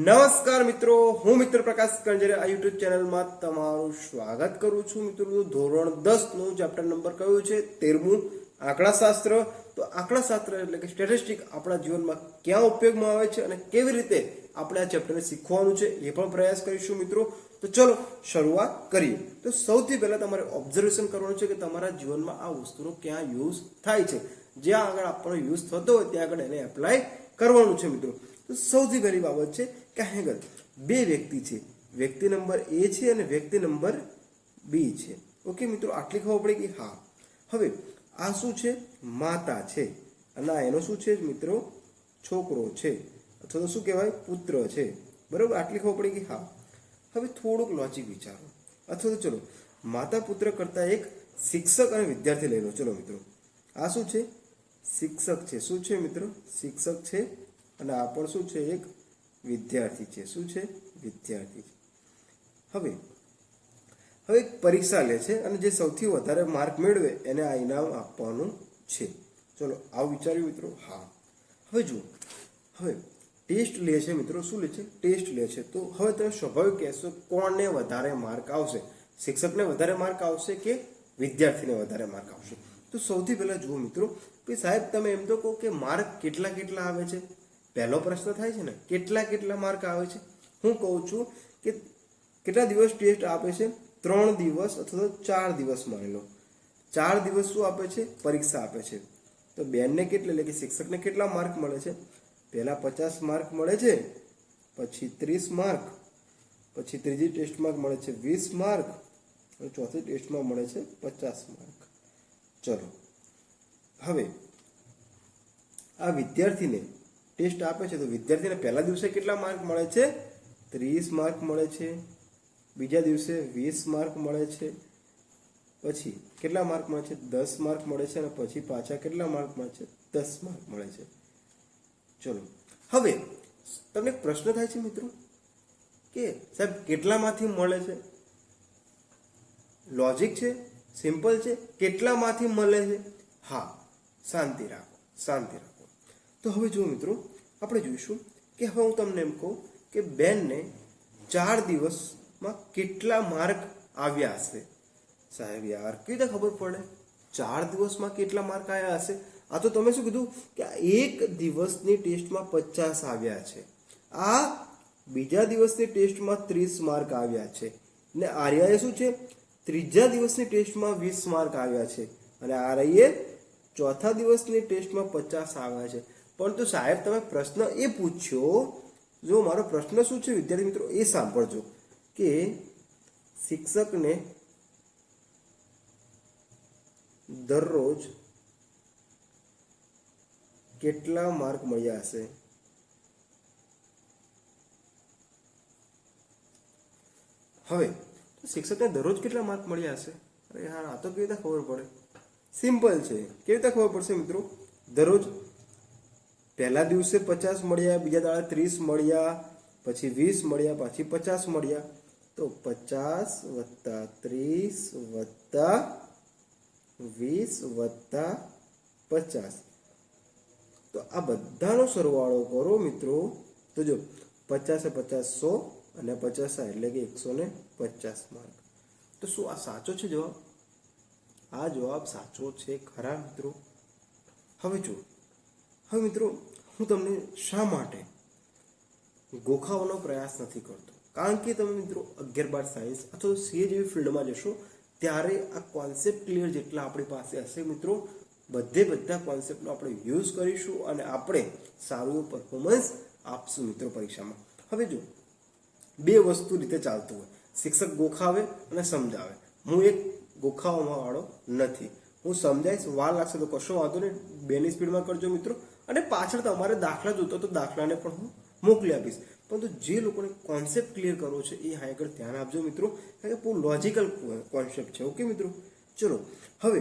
નમસ્કાર મિત્રો, હું મિત્ર પ્રકાશ કંજરે આ યુટ્યુબ ચેનલમાં તમારું સ્વાગત કરું છું. મિત્રો, ધોરણ 10 નું ચેપ્ટર નંબર કયું છે? 13મું, આંકડાશાસ્ત્ર. તો આંકડાશાસ્ત્ર એટલે કે સ્ટેટિસ્ટિક આપણા જીવનમાં ક્યાં ઉપયોગમાં આવે છે અને કેવી રીતે આપણે આ ચેપ્ટરને શીખવાનું છે એ પણ પ્રયાસ કરીશું મિત્રો. તો ચલો શરૂઆત કરીએ. તો સૌથી પહેલા તમારે ઓબ્ઝર્વેશન કરવાનું છે કે તમારા જીવનમાં આ વસ્તુનો ક્યાં યુઝ થાય છે. જ્યાં આગળ આપણો યુઝ થતો હોય ત્યાં આગળ એને એપ્લાય કરવાનું છે મિત્રો. તો સૌથી પહેલી બાબત છે કે અહીં બે વ્યક્તિ છે, વ્યક્તિ નંબર એ છે અને વ્યક્તિ નંબર બી છે. ઓકે મિત્રો, આટલી ખબર પડી કે હા. હવે આ શું છે? માતા છે અને આ એનો શું છે મિત્રો? છોકરો છે અથવા તો શું કહેવાય? પુત્ર છે. બરાબર, આટલી ખબર પડી કે હા. હવે થોડુંક લોજિક વિચારો અથવા તો ચલો માતા પુત્ર કરતા એક શિક્ષક અને વિદ્યાર્થી લઈ લો. ચલો મિત્રો, આ શું છે? શિક્ષક છે. શું છે મિત્રો? શિક્ષક છે. અને આ પણ શું છે? એક વિદ્યાર્થી છે. શું છે? વિદ્યાર્થી છે. હવે એક પરીક્ષા લે છે અને જે સૌથી વધારે માર્ક મેળવે એને આ ઇનામ આપવાનું છે. ચલો આવું વિચાર્યું મિત્રો? હા. હવે જુઓ, હવે ટેસ્ટ લે છે મિત્રો. શું લે છે? ટેસ્ટ લે છે. તો હવે તમે સ્વાભાવિક કહેશો કોને વધારે માર્ક આવશે? શિક્ષકને વધારે માર્ક આવશે કે વિદ્યાર્થીને વધારે માર્ક આવશે? તો સૌથી પહેલા જુઓ મિત્રો કે સાહેબ તમે એમ તો કહો કે માર્ક કેટલા કેટલા આવે છે. પહેલો પ્રશ્ન થાય છે ને, કેટલા માર્ક આવે છે? હું કહું છું કે કેટલા દિવસ ટેસ્ટ આપે છે? 3 દિવસ અથવા તો 4 દિવસ માની લો. 4 દિવસ શું આપે છે? પરીક્ષા આપે છે. તો બેનને કેટલા એટલે કે શિક્ષકને કેટલા માર્ક મળે છે? પહેલા 50 માર્ક મળે છે, પછી 30 માર્ક, પછી ત્રીજી ટેસ્ટમાં મળે છે 20 માર્ક અને ચોથી ટેસ્ટમાં મળે છે 50 માર્ક. ચલો હવે આ વિદ્યાર્થીને ટેસ્ટ આપે છે તો વિદ્યાર્થીને પહેલા દિવસે કેટલા માર્ક મળે છે? 30 માર્ક મળે છે. બીજા દિવસે 20 માર્ક મળે છે. પછી કેટલા માર્ક મળે છે? 10 માર્ક મળે છે. અને પછી પાછા કેટલા માર્ક મળે છે? 10 માર્ક મળે છે. ચલો હવે તમને એક પ્રશ્ન થાય છે મિત્રો કે સાહેબ કેટલામાંથી મળે છે? લોજિક છે, સિમ્પલ છે. કેટલામાંથી મળે છે? હા, શાંતિ રાખો, શાંતિ રાખો. તો હવે જુઓ મિત્રો, આપણે જોઈશું કે હવે હું તમને એમ કહું કે બેનને 4 દિવસમાં કેટલા માર્ક આવ્યા હશે. સાહેબ યાર કેવી રીતે ખબર પડે 4 દિવસમાં કેટલા માર્ક આવ્યા હશે? આ તો તમે શું કીધું કે એક દિવસની ટેસ્ટમાં 50 આવ્યા છે, આ બીજા દિવસની ટેસ્ટમાં 30 માર્ક આવ્યા છે, ને આર્યાએ શું છે? ત્રીજા દિવસની ટેસ્ટમાં 20 માર્ક આવ્યા છે, અને આર્યએ ચોથા દિવસની ટેસ્ટમાં 50 આવ્યા છે. પરંતુ સાહેબ તમે પ્રશ્ન એ પૂછ્યો, જો મારો પ્રશ્ન શું છે વિદ્યાર્થી મિત્રો એ સાંભળજો કે શિક્ષકને દરરોજ કેટલા માર્ક મળ્યા હશે? હવે શિક્ષકને દરરોજ કેટલા માર્ક મળ્યા હશે? અરે યાર આ તો કેવી રીતે ખબર પડે? સિમ્પલ છે. કેવી રીતે ખબર પડશે મિત્રો? દરરોજ પહેલા દિવસે 50 મળ્યા, બીજા દાડે 30 મળ્યા, પછી 20 મળ્યા, પછી 50 મળ્યા. તો 50 વત્તા 30 વત્તા 20 વત્તા 50. તો આ બધાનો સરવાળો કરો મિત્રો. તો જો 50 50 100 અને 50 એટલે કે 150 માર્ક. તો શું આ સાચો છે જવાબ? આ જવાબ સાચો છે ખરા મિત્રો? હવે જો, હવે મિત્રો હું તમને શા માટે ગોખાવાનો પ્રયાસ નથી કરતો? કારણ કે તમે મિત્રો 11-12 સાયન્સ અથવા સીએ જેવી ફિલ્ડમાં જશો ત્યારે આ કોન્સેપ્ટ ક્લિયર જેટલા આપણી પાસે હશે મિત્રો, બધા કોન્સેપ્ટનો આપણે યુઝ કરીશું અને આપણે સારું એવું પરફોર્મન્સ આપશું મિત્રો પરીક્ષામાં. હવે જો બે વસ્તુ રીતે ચાલતું હોય, શિક્ષક ગોખાવે અને સમજાવે. હું એક ગોખાવામાં વાળો નથી. હું સમજાઈશ, વાર લાગશે તો કશો વાંધો નહીં, 2ની સ્પીડમાં કરજો મિત્રો. અને પાછળ તમારે દાખલા જોતો તો દાખલાને પણ હું મોકલી આપીશ. પરંતુ જે લોકોને કોન્સેપ્ટ ક્લિયર કરવો છે એ હા આગળ ધ્યાન આપજો મિત્રો, કારણ કે બહુ લોજિકલ કોન્સેપ્ટ છે. ઓકે મિત્રો, ચલો હવે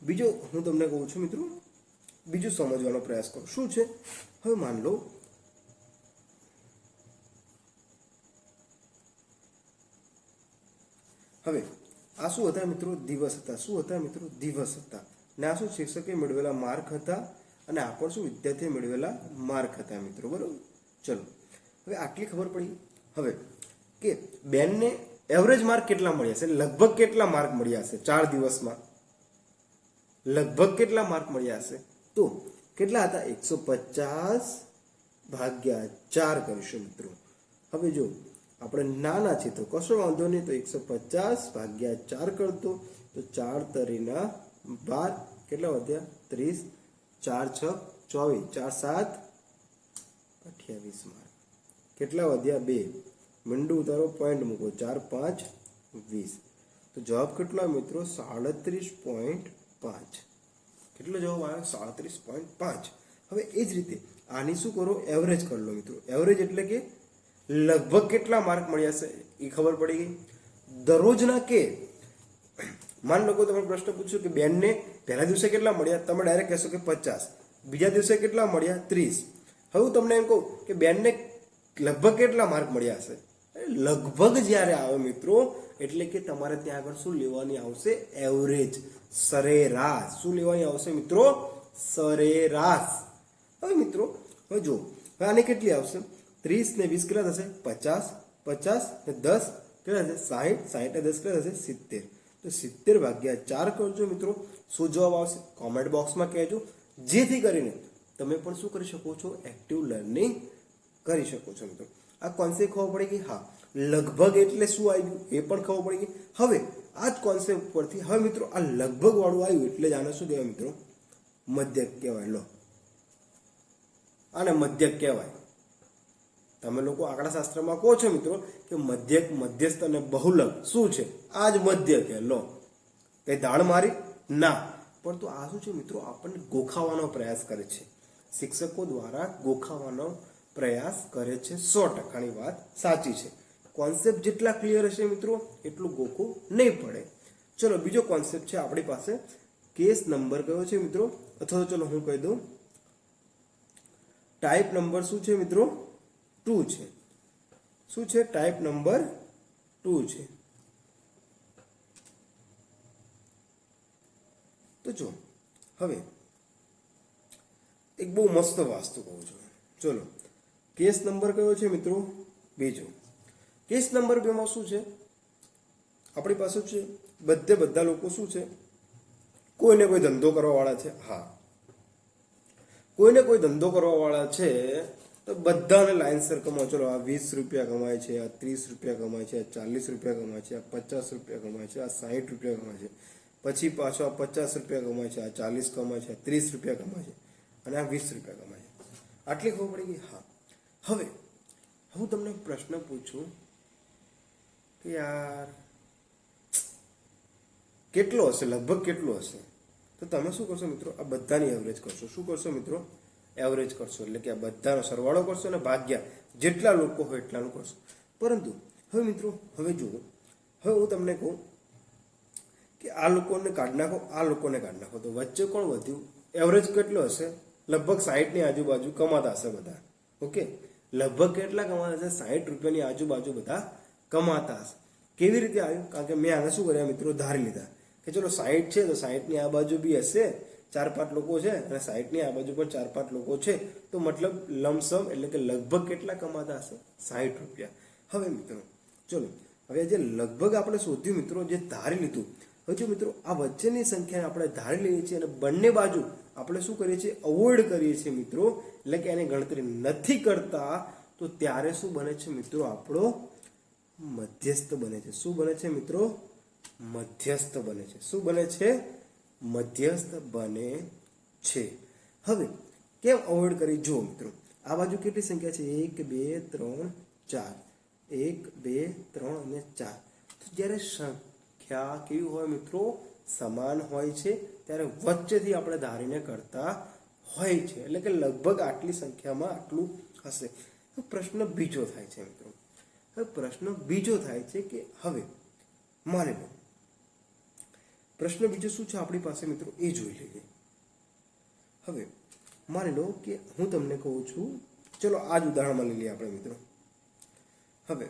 બીજો હું તમને કહું છું મિત્રો, બીજું સમજવાનો પ્રયાસ કરો. શું છે? હવે માન લો હવે આ શું હતા મિત્રો? દિવસ હતા. શું હતા મિત્રો? દિવસ હતા. ને આ શું? શિક્ષકે મેળવેલા માર્ક હતા અને આ પણ શું? વિદ્યાર્થીએ મેળવેલા માર્ક હતા મિત્રો. બરોબર, ચલો હવે આટલી ખબર પડી. હવે કે બેનને એવરેજ માર્ક કેટલા મળ્યા છે, લગભગ કેટલા માર્ક મળ્યા હશે 4 દિવસમાં, લગભગ કેટલા માર્ક મળ્યા હશે? તો કેટલા હતા? 150 ભાગ્યા 4 કરીશું મિત્રો. હવે જો આપણે નાના છે તો કશો વાંધો નહીં, તો 150 ભાગ્યા 4 કરતો તો 4 તરીના 12, કેટલા વધ્યા? 30, 4 6 24, 4 7 28 માર્ક. કેટલા વધ્યા? 2. મીંડું ઉતારો, પોઈન્ટ મૂકો, 4 5 20. તો જવાબ કેટલો આવ્યો મિત્રો? 37.5. કેટલો જવાબ આવ્યો? 37.5. હવે એ જ રીતે આની શું કરો? એવરેજ કરી લો મિત્રો. એવરેજ એટલે કે લગભગ કેટલા માર્ક મળ્યા છે એ ખબર પડી ગઈ. દરરોજના કે માન લો તમે પ્રશ્ન પૂછ્યો કે બેનને પહેલા દિવસે કેટલા મળ્યા, તમે ડાયરેક્ટ કહેશો કે 50. બીજા દિવસે કેટલા મળ્યા? 30. હવે હું તમને એમ કહું કે બેનને લગભગ કેટલા માર્ક મળ્યા હશે? લગભગ જ્યારે આવે મિત્રો એટલે કે તમારે ત્યાં આગળ શું લેવાની આવશે? એવરેજ, સરેરાશ. શું લેવાની આવશે મિત્રો? સરેરાશ. હવે મિત્રો હવે જો હવે આની કેટલી આવશે? 30 ને 20 કેટલા થશે? 50, 50 ને 10 કેટલા થશે? 60, 60 ને 10 કેટલા થશે? 70. તો 70 ભાગ્યા 4 કરજો મિત્રો. શું જવાબ આવશે? કોમેન્ટ બોક્સમાં કહેજો, જેથી કરીને તમે પણ શું કરી શકો છો? એક્ટિવ લર્નિંગ કરી શકો છો મિત્રો. આ કોન્સેપ્ટ ખબર પડી ગઈ? હા. લગભગ એટલે શું આવ્યું એ પણ ખબર પડી ગઈ. હવે આ જ કોન્સેપ્ટ પરથી હવે મિત્રો આ લગભગ વાળું આવ્યું એટલે જ આને શું કહેવાય મિત્રો? મધ્યક કહેવાય. લો, આને મધ્યક કહેવાય. તમે લોકો આંકડા શાસ્ત્રમાં કહો છો મિત્રો કે મધ્યક, મધ્યસ્થ અને બહુલક શું છે? આ જ મધ્યક છે. લો, કઈ દાળ મારી ના, પરંતુ આ શું છે મિત્રો? આપણને ગોખાવાનો પ્રયાસ કરે છે. શિક્ષકો દ્વારા ગોખાવાનો પ્રયાસ કરે છે. 100%ની વાત સાચી છે. કોન્સેપ્ટ જેટલા ક્લિયર હશે મિત્રો એટલું ગોખવું નહીં પડે. ચલો, બીજો કોન્સેપ્ટ છે આપણી પાસે. કેસ નંબર કયો છે મિત્રો? અથવા તો ચલો હું કહી દઉં, ટાઈપ નંબર શું છે મિત્રો? 2 છે. શું છે? ટાઈપ નંબર 2 છે. તો જો હવે એક બહુ મસ્ત વાસ્તુ કહું છું. ચલો, કેસ નંબર કયો છે મિત્રો? બીજો. કેસ નંબર 2 માં શું છે? આપણી પાસે છે બધા લોકો શું છે? કોઈને કોઈ ધંધો કરવા વાળા છે. હા, કોઈને કોઈ ધંધો કરવા વાળા છે તો બધાને લાઇનસર કમાય. ચલો, આ 20 રૂપિયા કમાય છે, આ 30 રૂપિયા કમાય છે, આ 40 રૂપિયા કમાય છે, આ 50 રૂપિયા કમાય છે, આ 60 રૂપિયા કમાય છે, પછી પાછો આ 50 રૂપિયા કમાય છે, આ 40 કમાય છે, આ 30 રૂપિયા કમાય છે અને આ 20 રૂપિયા કમાય છે. આટલી ખબર પડી ગઈ? હા. હવે હું તમને પ્રશ્ન પૂછું કે યાર કેટલો હશે, લગભગ કેટલો હશે? તો તમે શું કરશો મિત્રો? આ બધાની એવરેજ કરશો. શું કરશો મિત્રો? એવરેજ કરશો. એટલે કે આ બધાનો સરવાળો કરશો અને ભાગ્યા જેટલા લોકો હોય એટલાનું કરશો. પરંતુ હવે મિત્રો હવે જુઓ, હવે હું તમને કહું કે આ લોકોને કાઢી નાખો, આ લોકોને કાઢી નાખો, તો વચ્ચે કોણ વધ્યું? એવરેજ કેટલો હશે? લગભગ 60ની આજુબાજુ કમાતા હશે બધા. ઓકે, લગભગ કેટલા કમાતા હશે? 60 રૂપિયાની આજુબાજુ બધા કમાતા હશે. કેવી રીતે આવ્યું? કારણ કે મેં આને શું કર્યા મિત્રો? ધારી લીધા કે ચલો 60 છે તો 60ની આ બાજુ બી હશે 4-5 લોકો છે અને 60ની આ બાજુ પણ 4-5 લોકો છે, તો મતલબ લમસમ એટલે કે લગભગ કેટલા કમાતા હશે? 60 રૂપિયા. હવે મિત્રો ચલો, હવે જે લગભગ આપણે શોધ્યું મિત્રો, જે ધારી લીધું, હવે જો મિત્રો આ વચ્ચેની સંખ્યાને આપણે ધારી લઈએ છીએ અને બંને બાજુ આપણે શું કરીએ છીએ? અવોઇડ કરીએ છીએ મિત્રો, એટલે કે એની ગણતરી નથી કરતા, તો ત્યારે શું બને છે મિત્રો? આપણો મધ્યસ્થ બને છે. શું બને છે મિત્રો? મધ્યસ્થ બને છે. શું બને છે? મધ્યસ્થ બને છે. હવે કેમ અવોઇડ કરી? જો મિત્રો આ બાજુ કેટલી સંખ્યા છે? 1 2 3 4. 1 2 3 અને 4. તો જ્યારે સંખ્યા કેવી હોય મિત્રો? સમાન હોય છે, ત્યારે વચ્ચેથી આપણે ધારીને કરતા હોય છે. એટલે કે લગભગ આટલી સંખ્યામાં આટલું હશે. તો પ્રશ્ન બીજો થાય છે મિત્રો. હવે પ્રશ્ન બીજો થાય છે કે હવે માની લો, પ્રશ્ન બીજો શું છે આપણી પાસે મિત્રો એ જોઈ લઈએ. હવે માની લો કે હું તમને કહું છું, ચલો આ જ ઉદાહરણમાં લઈ લઈએ આપણે મિત્રો. હવે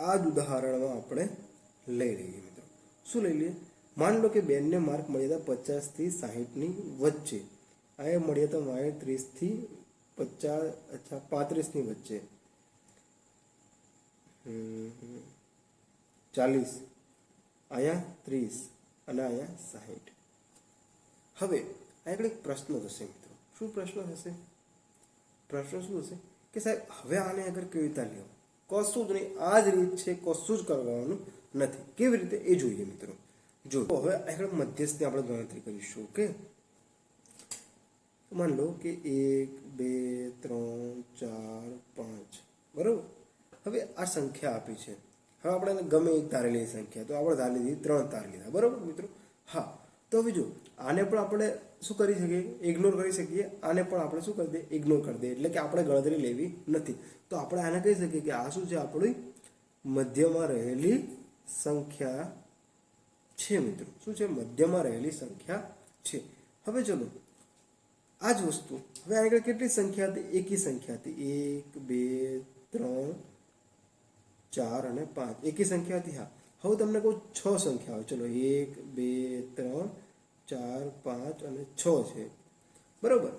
આ જ ઉદાહરણમાં આપણે લઈ લઈએ મિત્રો. શું લઈ લઈએ? માની લો કે બેનને માર્ક મળ્યા હતા 50 થી 60ની વચ્ચે, આ મળ્યા હતા 30 થી 50 અથવા 35ની વચ્ચે. 40, અહીંયા 30 અને અહીંયા 60. હવે આગળ એક પ્રશ્ન થશે મિત્રો. શું પ્રશ્ન થશે? પ્રશ્ન શું હશે કે સાહેબ હવે આને આગળ કેવી રીતે લેવો? કશું જ નહીં, આ જ રીત છે, કશું જ કરવાનું નથી. કેવી રીતે એ જોઈએ મિત્રો. જો હવે આગળ મધ્યસ્થની આપણે ગણતરી કરીશું. ઓકે, માન લો કે 1 2 3 4 5 બરાબર. હવે આ સંખ્યા આપી છે. હવે આપણે એને ગમે એક ધારેલી સંખ્યા, તો આપણે ધારી લીધી 3 ધારી લીધા બરાબર મિત્રો. હા, તો હવે જો આને પણ આપણે શું કરી શકીએ? ઇગ્નોર કરી શકીએ. આને પણ આપણે શું કરી દઈએ? ઇગ્નોર કરી દઈએ. એટલે કે આપણે ગણતરી લેવી નથી. તો આપણે આને કહી શકીએ કે આ શું છે? આપણી મધ્યમાં રહેલી સંખ્યા છે મિત્રો. શું છે? મધ્યમાં રહેલી સંખ્યા છે. હવે ચલો આ જ વસ્તુ હવે આગળ કેટલી સંખ્યા હતી? એકી સંખ્યા હતી. 1 2 3 4 અને 5 એકી સંખ્યા હતી. હા, હવે તમને કહું 6 સંખ્યા હોય. ચલો 1 2 3 4 5 અને 6 છે બરોબર.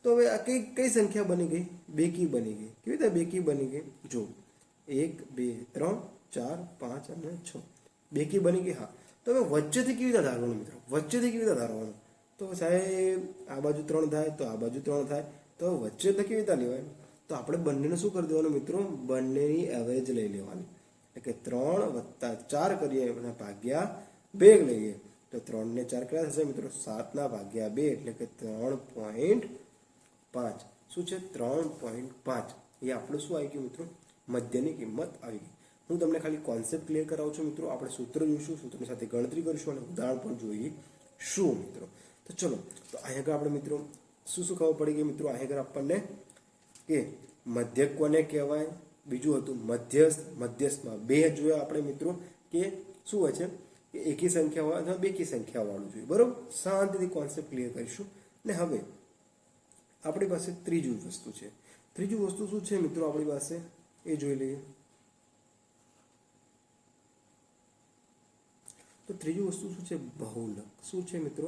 તો હવે આ કઈ સંખ્યા બની ગઈ? બેકી બની ગઈ. કેવી રીતે બેકી બની ગઈ? જો 1 2 3 4 5 અને 6 બેકી બની ગઈ. હા, તો હવે વચ્ચેથી કેવી રીતે ધારવાનું મિત્રો? વચ્ચેથી કેવી રીતે ધારવાનું? તો સાહેબ આ બાજુ 3 થાય તો આ બાજુ 3 થાય, તો વચ્ચે તો કેવી રીતે લેવાય? તો આપણે બંનેને શું કરી દેવાનું મિત્રો? બંનેની એવરેજ લઈ લેવાની. એટલે કે 3 + 4 કરીએ અને ભાગ્યા 2 લઈએ તો 3 ને 4 કેટલા થશે મિત્રો? 7 ના ભાગ્યા 2 એટલે કે 3.5. શું છે? 3.5. એ આપણું શું આવી ગયું મિત્રો? મધ્યની કિંમત આવી ગઈ. હું તમને ખાલી કોન્સેપ્ટ ક્લિયર કરાવું છું મિત્રો. આપણે સૂત્ર જોઈશું, સૂત્રની સાથે ગણતરી કરીશું અને ઉદાહરણ પણ જોઈશું મિત્રો. તો ચલો, તો અહીંયા આપણે મિત્રો શું ખબર પડી ગઈ મિત્રો? અહીંયા આપણને કે મધ્યક કોને કહેવાય, બીજું હતું મધ્યસ્થ. મધ્યસ્થમાં બે જોયા આપણે મિત્રો કે શું હોય છે કે એકી સંખ્યા હોય અથવા બેકી સંખ્યા વાળું જોઈએ બરોબર. શાંતિથી કોન્સેપ્ટ ક્લિયર કરીશું. ને હવે આપણી પાસે ત્રીજું વસ્તુ છે. ત્રીજું વસ્તુ શું છે મિત્રો આપણી પાસે? એ જોઈ લઈએ. તો ત્રીજું વસ્તુ શું છે? બહુલક. શું છે મિત્રો?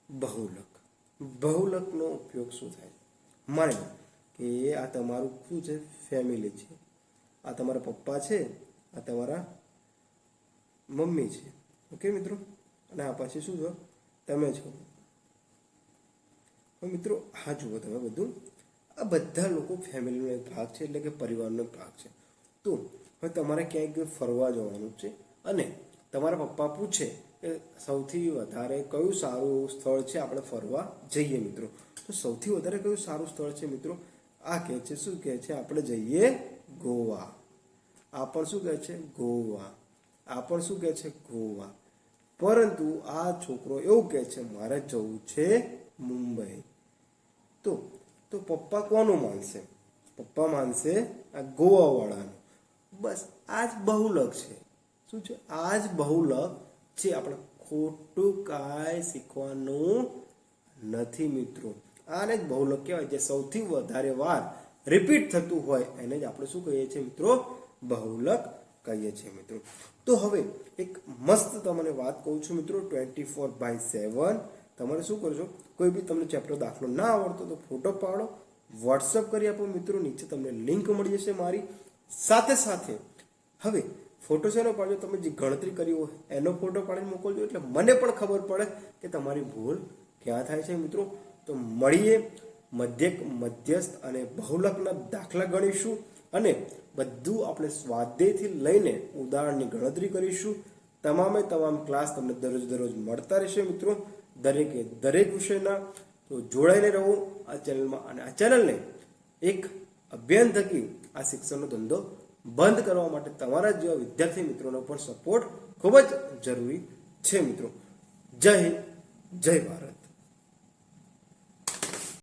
બહુલક. બહુલકનો ઉપયોગ શું થાય? માની લો કે આ તમારું શું છે? ફેમિલી છે. આ તમારા પપ્પા છે, આ તમારા મમ્મી છે. ઓકે મિત્રો, અને આ પછી શું છો? તમે છો. હવે મિત્રો આ જુઓ તમે બધું, આ બધા લોકો ફેમિલીનો એક ભાગ છે, એટલે કે પરિવારનો એક ભાગ છે. તો હવે તમારે ક્યાંક ફરવા જવાનું છે અને તમારા પપ્પા પૂછે કે સૌથી વધારે કયું સારું સ્થળ છે આપણે ફરવા જઈએ મિત્રો. તો સૌથી વધારે કયું સારું સ્થળ છે મિત્રો? આ કહે છે શું કહે છે? આપણે જઈએ ગોવા. આ પણ શું કહે છે? ગોવા. આ પણ શું કહે છે? ગોવા. પરંતુ આ છોકરો એવું કહે છે મારે જવું છે મુંબઈ. તો પપ્પા કોનું માનશે? પપ્પા માનશે આ ગોવા વાળાનું. બસ આ જ બહુલક છે. શું છે? આ જ બહુલક છે. આપણે ખોટું કાંઈ શીખવાનું નથી મિત્રો. આને જ બહુલક કહેવાય. જે સૌથી વધારે વાર રિપીટ થતું હોય એને જ આપણે શું કહીએ છીએ મિત્રો? બહુલક કહીએ છીએ મિત્રો. તો હવે એક મસ્ત તમને વાત કહું છું મિત્રો. 24/7 તમારે શું કરજો? કોઈ બી તમને ચેપ્ટર દાખલો ના આવડતો તો ફોટો પાડો, વોટ્સઅપ કરી આપો મિત્રો. નીચે તમને લિંક મળી જશે મારી. સાથે સાથે હવે ફોટો શેનો પાડજો? તમે જે ગણતરી કરી હોય એનો ફોટો પાડીને મોકલજો, એટલે મને પણ ખબર પડે કે તમારી ભૂલ ક્યાં થાય છે મિત્રો. તો મળીએ, મધ્યક, મધ્યસ્થ અને બહુલકના દાખલા ગણીશું અને બધું આપણે સ્વાધ્યાયથી લઈને ઉદાહરણની ગણતરી કરીશું. તમામે તમામ ક્લાસ તમને દરરોજ મળતા રહેશે મિત્રો, દરેક વિષયના. તો જોડાઈને રહો આ ચેનલમાં. અને આ ચેનલને એક અભિયાન થકી આ શિક્ષણનો ધંધો બંધ કરવા માટે તમારા જેવા વિદ્યાર્થી મિત્રોનો પણ સપોર્ટ ખૂબ જ જરૂરી છે મિત્રો. જય હિન્દ, જય ભારત.